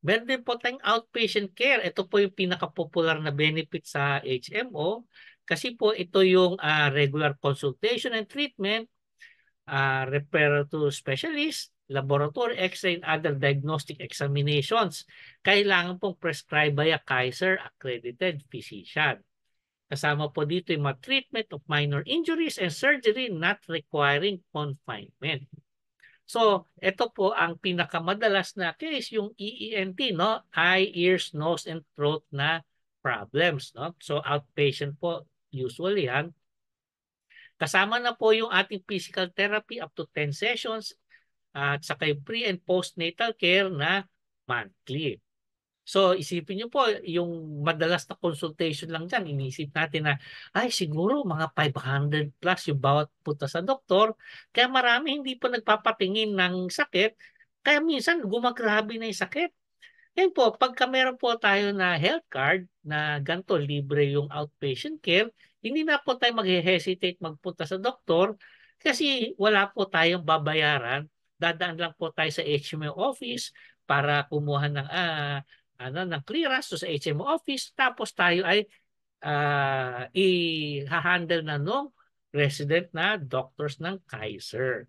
Meron din po tayong outpatient care. Ito po yung pinaka-popular na benefit sa HMO kasi po ito yung regular consultation and treatment, referral to specialist, laboratory X-ray, and other diagnostic examinations. Kailangan pong prescribe by a Kaiser accredited physician. Kasama po dito yung mga treatment of minor injuries and surgery not requiring confinement. So, ito po ang pinakamadalas na case, yung EENT, no? Eye, ears, nose, and throat na problems, no? So, outpatient po usually yan. Kasama na po yung ating physical therapy up to 10 sessions at saka yung pre- and postnatal care na monthly. So isipin niyo po, yung madalas na consultation lang dyan, inisip natin na, ay siguro mga 500 plus yung bawat punta sa doktor, kaya marami hindi pa nagpapatingin ng sakit, kaya minsan gumagrabe na yung sakit. Ngayon po, pagka meron po tayo na health card na ganito, libre yung outpatient care, hindi na po tayo mag-hesitate magpunta sa doktor kasi wala po tayong babayaran. Dadaan lang po tayo sa HMO office para kumuha ng ng clearance sa HMO office, tapos tayo ay i-handle na nung resident na doctors ng Kaiser.